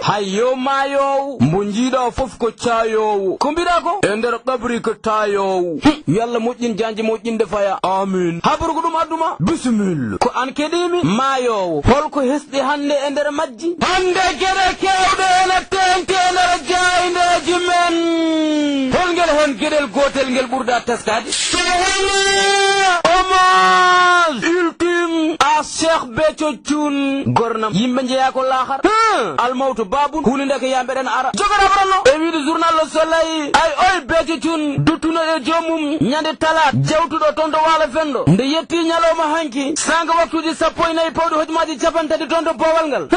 hayyo mayo mbunjiɗo fof ko cayowo ko mbiɗa ko e nder qabri ko tayowo yalla moƴƴin janji moƴƴinde faya amin habaru ko ɗum adduma bisimilla ko an keɗimi mayowo holko hesɗi hande e nder majji hande gueɗe kewɗe ene tengti e nder jaydeji men holngel hen gueɗel gotel ngel ɓurɗa teskade hommage ultime a Cheikh Béthio Thioune gornam yimɓe jeeya ko lahar almawtu babun hulinde ko yamɓeɗen ara jogoɗaɓranno e wiide journal Le Soleil ay oy Béthio Thioune duttuno e joomum ñande talat jawtuɗo toon to waalo fendo nde yetti ñalawma hanki sanga waktuji 14 pawɗi hojumaji 30 toon to bowal ngal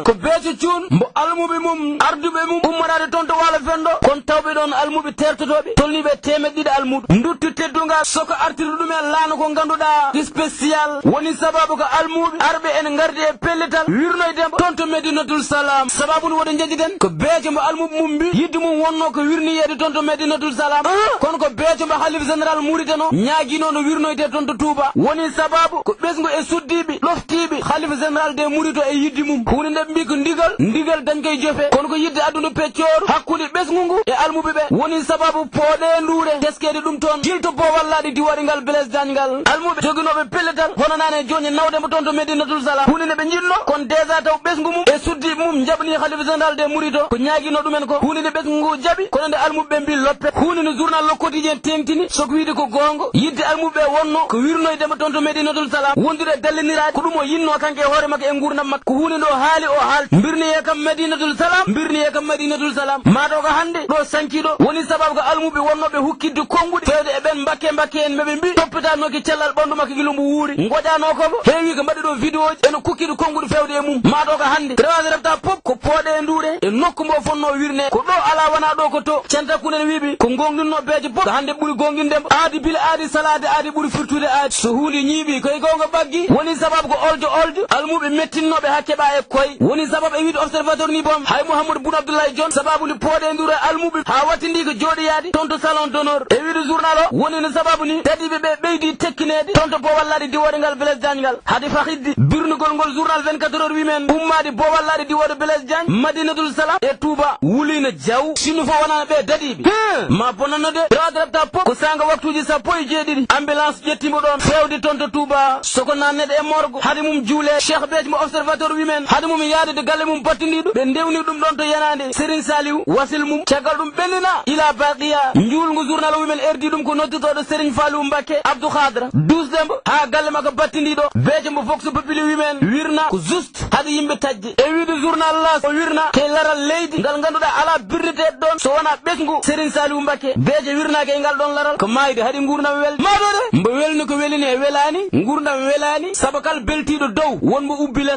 ko Béthio Thioune mbo almuɓe mum arduɓe mum ummanade toon to waalo fendo kon tawɓe ɗon almuɓe tertotoɓe tolniɓe temeɗɗiɗi almuɗo dutti teddunga soko artiri ɗum e laano ko ganduɗa spécial woni sababu ko almuɓe arɓe en gardi e pellital wirnoydemo toon to Medinatul Salam sababu ni woɗe jejjiten ko Béthio mbo almuɓe mum mbi yidde mum wonno ko wirniyede toon to Medinatul Salam kono ko Béthio mbo halif général Mauritano ñaguino no wirnoyte toon to Touba woni sababu ko ɓesgu e suddiɓe loftiɓe halif général de Mourito e yidde mum hunde nde mbi ko ndigal dañ koye jofe kono ko yidde aduna peccoru hakkude ɓesgu ngu e almuɓe ɓe woni sababu pooɗe nduure teskede ɗum toon jilto bowallaɗi diwaɗi ngal Blaise Diagne ngal almuɓe joginoɓe pelletal hono nane joni nawdemo toon to Medinatul Salam hunde nde ɓe jinno kon déjà taw ɓesgu mum e suddiɓe mum jaɓani halif général de Mourito ko ñaguino ɗumen ko hunde nde ɓesgu ngu jaɓi kono nde almuɓe ɓe mbi loppe hunde no journal Le Quotidien tengtini soko wiide ko gonga yidde almuɓe ɓe wonno ko wirnoydemo toon to Medinatul Salam wondude dallinirade ko ɗum o yinno kanke hoore makko e gurdam makko ko hunde ndo haali o haalti mbirniye kam Medinatul Salam mbirniye kam Medinatul Salam mato ko hande ɗo sankiɗo woni sababu ko almuɓe wonnoɓe hukkidde konguɗe fewde e ɓen mbakke en meɓe mbi toppitanoki cellal ɓandu makko gilo mbo wuuri goƴano kobo heewi ko mbaɗi ɗo vidéo ji ene kukkiɗe konguɗe fewde e mum mato ko hande rewade refta pop ko pooɗe e nduure e nokku mbo fonno wirne ko ɗo ala wona ɗo ko to cantakunen wiiɓe ko gonginno Béthio pop ko hande ɓuuri gongindemo aadi bile aadi salade aadi ɓuuri firtude aadi so hunde ñiiɓi koye gonga baggi woni sababu ko oljo almuɓe mettinnoɓe ha keɓa e koye woni sababu e wiide observateur ni bom hay Mouhamadou Boun Abdoulaye Dione sababu ndi pooɗe e nduure almuɓe ha wattindi ko jooɗoyaade toon to salon d'honneur e wiide journal o woni no sababu ni tadiɓe ɓe ɓeydi tekkinede toon to bowallaɗe diwoɗe ngal Blaise Diagne ngal hade fahidde birnugol ngol journal 24 heures wimen ummade bowallaɗe diwoɗe Blaise Diagne Madinatul Salam e Touba wulina jaw sinu fo wonana ɓe dadiɓe ma bonanno de rewade refta pop ko sanga waktuji 17 ambulance ƴettimo ɗon fewde toon to Touba soko nanneɗe e morgo hade mum juule Cheikh Béthio mo observateur wimen hade mum yaadede galle mum battindiɗo ɓe ndewni ɗum ɗon to yanade Serigne Saliou wasil mum caggal ɗum ɓennina ila baqiya julngu journal o wimen erdi ɗum ko noddutoɗo Serigne Fallou Mbacké Abdou Khadra dusdembo ha galle makko battindiɗo Béthio mo vox populi wimen wirna ko juste hade yimɓe tajje e wiide journal las o wirna ke laral leydi ngal ganduɗa ala birniteɗo ɗon so wona ɓesgu Serigne Saliou Mbacké Béthio wirnake e ngal ɗon laral ko mayde haɗi gurdam welde maɗode mbo welni ko welini e welani gurdam welani saabu kala beltiɗo dow wonmo ubbilen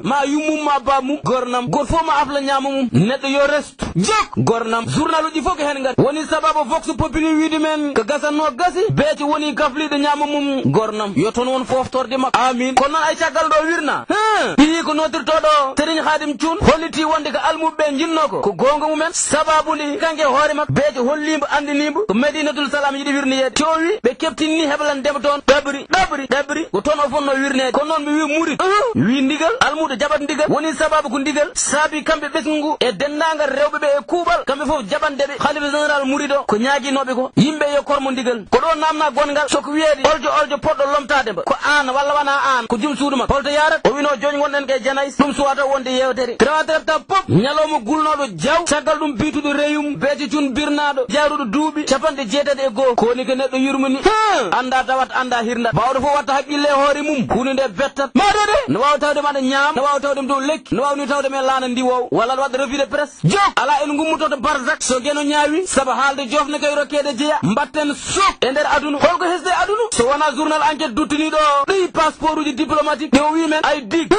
ma yummum ma bamum gornam goto fof ma afla ñama mum neɗɗo yo restu jok gornam journal uji fof ko hen gati woni sababu vox populi wiide men ko gasanno gasi Béthio woni gafliɗo ñama mum gornam yo toon won foftorde makko amin kono noon ay caggal ɗo wirna ɓiyi ko nodirtoɗo Serigne Khadim Thioune holliti wonde ko almuɓe jinno ko gonga mumen sababu ndi kanke hoore makko Béthio hollimo andinimo ko Medinatul Salam yiɗi wirniyede cowi ɓe keptinni heɓlandemo toon ɗaɓri ko toon o fonno wirnede kono noon mi wi murid wi ndigal almuɗo jaɓat ndigal woni sababu ko ndigal saabi kamɓe ɓesgu ngu e dendagal rewɓe ɓe e kuuɓal kamɓe foof jaɓandeɓe khalifa général Mourido ko ñaguinoɓe ko yimɓe yo kormo ndigal ko ɗo namna gongal soko wiyeede oljo poɗɗo lomtadema ko an walla wona an ko jum suudu makko holto yarat o wino joni gonɗen ke janayis ɗum suwata wonde yewtere rewata refta pop ñalawma gulnoɗo jaw caggal ɗum bituɗo reyum Béthio Thioune birnaɗo jaruɗo duuɓi 60 koni ko neɗɗo yurmini anda tawat anda hirdat bawɗo fof watta haqqille hoore mum hunde nde bettat maɗode no wawi tawde maɗa ñaam no wawi tawde dow lekki no wawni tawde men laana ndiwow walla aɗa waɗa revue de presse jok ala en gummutoto Barzak so gueno ñaawi saabu haalde jofne kay rokkede jeeya mbatten sok e nder aduna holko hesde aduna so wona journal enquête duttiniɗo ɗi passeport uji diplomatique ɗe o wimen ay dig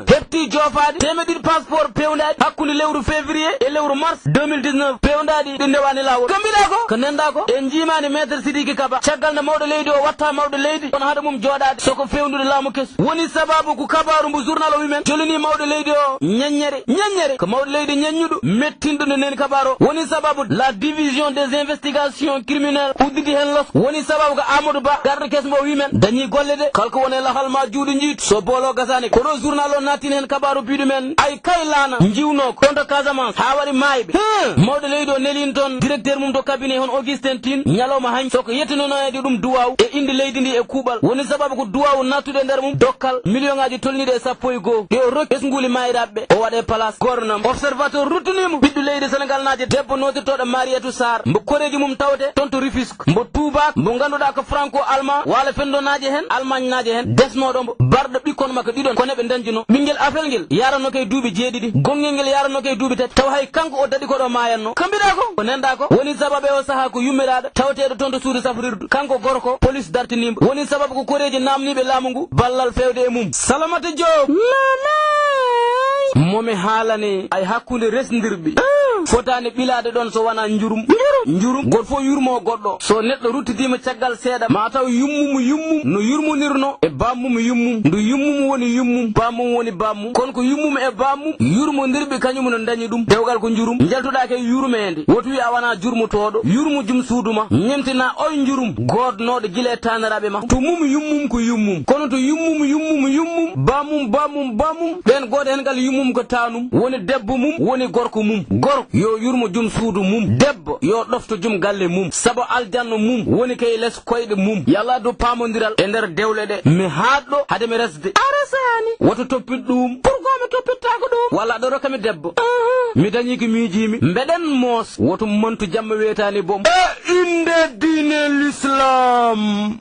hefti jofade temeɗiɗi passeport pewdaɗi hakkude lewru février e lewru mars 2019 pewdaɗi ɗi ndewani lawol ko mbiɗa ko nenda ko en jimani maître Sidiki Kaba caggal nde mawɗo leydi o watta mawɗo leydi on haade mum joɗade soko fewnude laamu kesu woni sababu ko kabaru mbo journal o wimen jolini mawɗo leydi o ñaññere ko mawɗo leydi ñaññuɗo mettinɗo nde neni kabaru o woni sababu la division des investigations criminelles uddidi hen los woni sababu ko Amadou Ba garde caisse mbo wimen dañi golle de kalko wone lahal ma juuɗo jiitu so boolo gasani ko ɗo journal o nattini hen kabaru biɗu men ay kay laana jiwno ko tonto Casamance ha wari maybe mawde leydi o nelin ton directeur mum to cabinet hon Augustin Tine nyaloma hañ soko yettinonoyede ɗum duwaw e indi leydi ndi e kuuɓal woni sababu ko duwaw nattude nder mum dokkal million ngaji tolniɗe e 1.2 e o rokki ɓesnguli mayiraɓe o waɗe place gornam observateur ruttinimo ɓiɗɗo leydi Sénégal naje debbo notirtoɗo Mariatou Sarr mbo koreji mum tawte toon to Rufisque mbo Toubak mbo ganduɗa ko franco allemand wala fendo naje hen Allemagne naje hen desnoɗombo barɗo ɓikkon makko ɗiɗon kone ɓe dañjino ɓinguel afel ngel yaranno kay duuɓi jeeɗiɗi gongel ngel yaranno kay duuɓi tati taw hay kanko o daɗi koɗo mayanno kambiɗa ko nenda ko woni sababu o saaha ko yummiraɗo tawteɗo toon to suudu safrirdu kanko gorko police dartinimbo woni sababu ko koreji namniɓe laamu ngu ballal fewde e mum Salamata Diop momi haalani ay hakkunde resdirɓe fotani ɓilade ɗon so wona njurum goto fof yurmo goɗɗo so neɗɗo ruttitima caggal seeɗa ma taw yummum no yurmonirno e bammum yummum ndu yummum woni yummum bammum woni bammum kono ko yummum e bammum yurmodirɓe kañum no dañi ɗum dewgal ko njurum jaltuɗa ke yurmede woto wi a wona jurmotoɗo yurmo jum suuduma ñemtina oy njurum godnoɗo guila e taniraɓe ma to mum yummum ko yummum kono to yummum bammum ɓen goto hen gal yummum ko tanum woni debbo mum woni gorko mum gorko yo yurmo jum suudu mum debbo yo ɗofto jum galle mum saabu aljanno mum woni kay less koyɗe mum yalla do pamodiral e nder dewle ɗe mi haɗɗo hade mi resde aresani woto toppit ɗum pourquoi mi toppittako ɗum walla ɗo rokkami debbo mi dañi ko miijimi mbeɗen moos woto mantu jamma wetani boom e inde diine l'islam